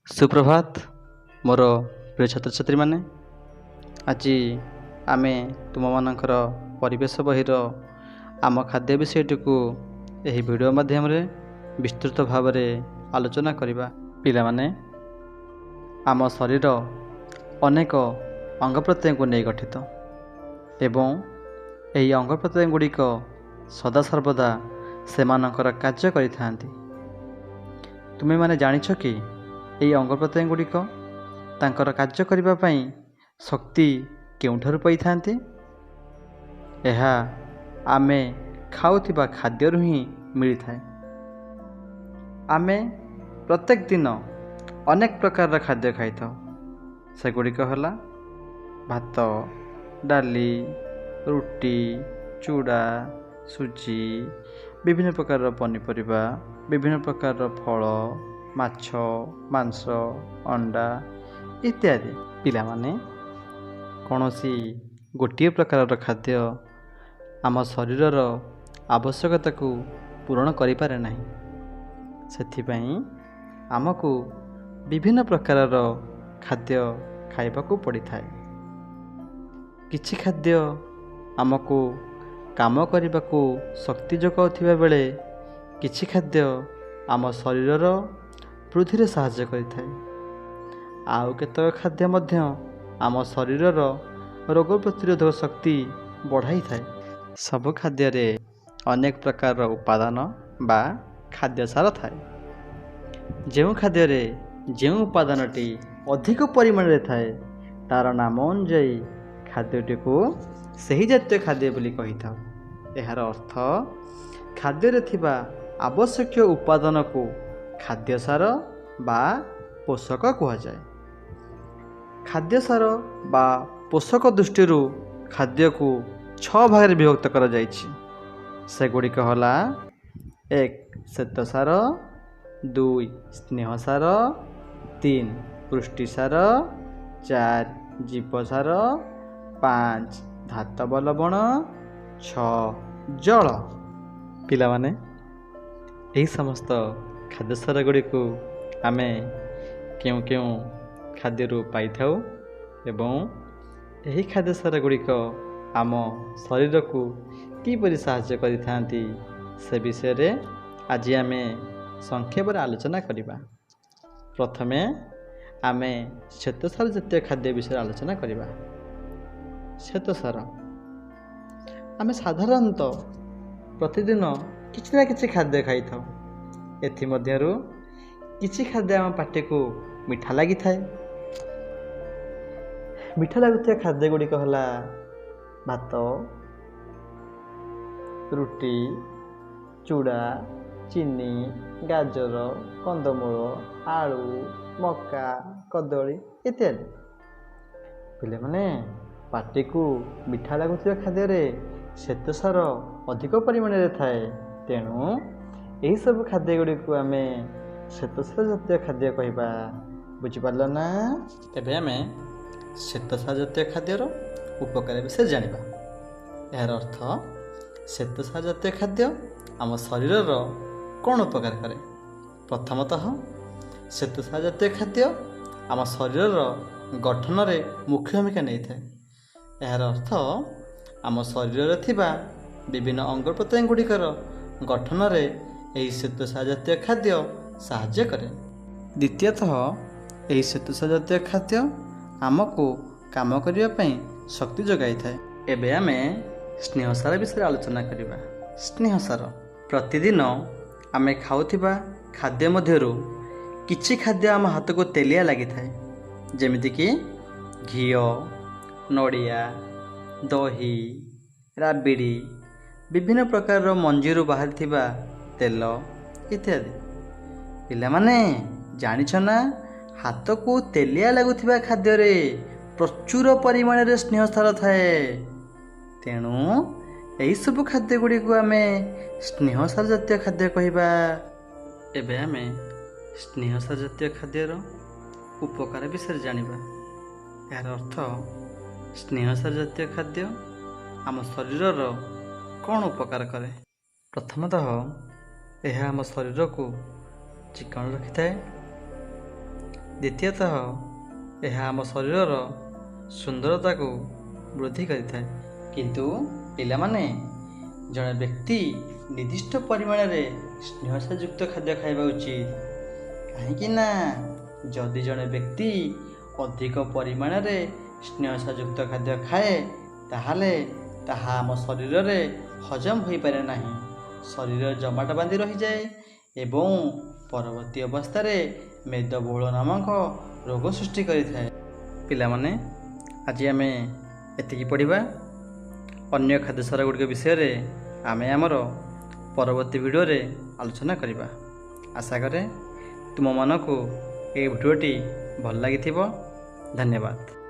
सुप्रभात मोर प्रिय छात्र छात्री माने आज आम तुम मानकर परिवेश बहिर आम खाद्य विषयटी को यही वीडियो माध्यम विस्तृत भाव में आलोचना करवा। पिला माने आम शरीर अनेक अंग प्रत्यंग को नहीं गठित एवं यही अंग प्रत्यंग गुड़िक सदासर्वदा सेमानकर कार्य करिथांती। तुमे माने जानिछ कि यही अंग प्रत्यंग गुड़िक तांकर कार्य करिबा पई शक्ति केउठारु पाइथांती? यह आमे खाउथिबा खाद्यरु ही मिली थाए। आमे प्रत्येक दिन अनेक प्रकार खाद्य खाई था। सेगुड़िक हला भात, डाली, रुटी, चूड़ा, सुजी, विभिन्न प्रकार पनीपरिबा, विभिन्न प्रकार फल, माछ, मांस, अंडा इत्यादि। पिला माने कौनसी गोटे प्रकार खाद्य आम शरीरर आवश्यकता को पूरण करि पारे नाही। सेथिपई आमको विभिन्न प्रकार खाद्य खाइबाकू पड़ी थाए। किछि खाद्य आमको काम करने शक्ति जोगाउथिबा बेले किछि खाद्य आम शरीरर वृद्धि रे सहायता करिथाए। आउ केतक खाद्य मध्य आम शरीरर रोग प्रतिरोधक शक्ति बढ़ाई थाए। सब खाद्य रे अनेक प्रकार उपादान बा खाद्य सार थाए। जेउ खाद्य रे जेउ उपादानटी अधिक परिमाण रे थाए तार नाम अनुଯାयी खाद्यटी को सही जातीय खाद्य बोली कही था। यार अर्थ खाद्य रे थिबा आवश्यक उपादान को खाद्य सार बा पोषक कहा जाए। खाद्य सार बा पोषक दृष्टि खाद्य को 6 भाग में विभक्त करा जाइछि। सेगुड़िक हला 1 श्वेत सार, 2 स्नेह सार, 3 पुष्टि सार, 4 जीव सार, 5 धातव लवण, 6 जल। पिला माने यही समस्त खाद्य सार गुड़ी को आमे क्यों क्यों खाद्य पाई थाउ एवं यही खाद्य सार गुड़िक आम शरीर को किपरि साहाय्य करिथांती से विषय रे आज आमे संक्षेप आलोचना करिबा। प्रथमे आमे श्वेतसार जातीय खाद्य विषय आलोचना करिबा। श्वेतसार आमे साधारणतः प्रतिदिन किछि ना किछि खाद्य खाई थाउ। एथि मध्यरु किछि खाद्य आम पाटी को मीठा लगी थाए। मीठा लगुथिया खाद्य गुड़िक हला भात, रुटी, चूड़ा, चीनी, गाजर, कंदमूल, आलू, मक्का, कदली इत्यादि। पिले माने पाटी को मीठा लगुथिया खाद्य रे श्वेतसार अधिक परिमाण रे थाए। तेणु यही सब खाद्य गुड़ी को आमे श्वेतसार जातीय खाद्य कहबा। बुझी पारल ना? एबे आमे श्वेतसार जातीय खाद्यर उपकार विषय जानिबा। यार अर्थ श्वेतसार जातीय खाद्य आम शरीरर कौन उपकार करे? प्रथमतः श्वेतसार जातीय खाद्य आम शरीरर गठन रे मुख्य भूमिका नहीं थाए। यार अर्थ आम शरीर रे थिबा विभिन्न अंग प्रत्यंग गुड़िकर गठन रे यही श्वेतसार जातीय खाद्य साहाय्य करे। द्वितीयतः यही श्वेतसार जातीय खाद्य आमको काम करने पई शक्ति जोगाई थाए। एबे आमे स्नेहसार विषय आलोचना करिबा। स्नेहसार प्रतिदिन आमे खाउथिबा खाद्य मध्यरु किछि खाद्य आम हाथ को तेलिया लगी थाए। जेमिति कि घी, नड़िया, दही, राबिड़ी, विभिन्न प्रकार मंजीरु बाहरी थिबा तेल इत्यादि। पिला माने जानिछ ना हाथ को तेलिया लगुथिबा खाद्य रे प्रचुर परिमाण रे स्नेहसार थाए। तेणु यही सब खाद्य गुड़ी को आमे स्नेहसार जातीय खाद्य कहबा। एबे आमे स्नेहसार जातीय खाद्यर उपकार विषय जानिबा। यार अर्थ स्नेहसार जातीय खाद्य आम शरीरर कौन उपकार करे? प्रथमतः यह आम शरीर को चिकन रखि थाए। ଦ୍ୱିତୀୟତଃ ଏହା ଆମ ଶରୀରର ସୁନ୍ଦରତାକୁ ବୃଦ୍ଧି କରିଥାଏ। କିନ୍ତୁ ପିଲାମାନେ, ଜଣେ ବ୍ୟକ୍ତି ନିର୍ଦ୍ଦିଷ୍ଟ ପରିମାଣରେ ସ୍ନେହସାଯୁକ୍ତ ଖାଦ୍ୟ ଖାଇବା ଉଚିତ। କାହିଁକି ନା ଯଦି ଜଣେ ବ୍ୟକ୍ତି ଅଧିକ ପରିମାଣରେ ସ୍ନେହସାଯୁକ୍ତ ଖାଦ୍ୟ ଖାଏ ତାହେଲେ ତାହା ଆମ ଶରୀରରେ ହଜମ ହୋଇପାରେ ନାହିଁ। ଶରୀର ଜମାଟ ବାନ୍ଧି ରହିଯାଏ ଏବଂ ପରବର୍ତ୍ତୀ ଅବସ୍ଥାରେ ମେଦବହୁଳ ନାମକ ରୋଗ ସୃଷ୍ଟି କରିଥାଏ। ପିଲାମାନେ, ଆଜି ଆମେ ଏତିକି ପଢ଼ିବା। ଅନ୍ୟ ଖାଦ୍ୟସାର ଗୁଡ଼ିକ ବିଷୟରେ ଆମେ ଆମର ପରବର୍ତ୍ତୀ ଭିଡ଼ିଓରେ ଆଲୋଚନା କରିବା। ଆଶା କରେ ତୁମମାନଙ୍କୁ ଏହି ଭିଡ଼ିଓଟି ଭଲ ଲାଗିଥିବ। ଧନ୍ୟବାଦ।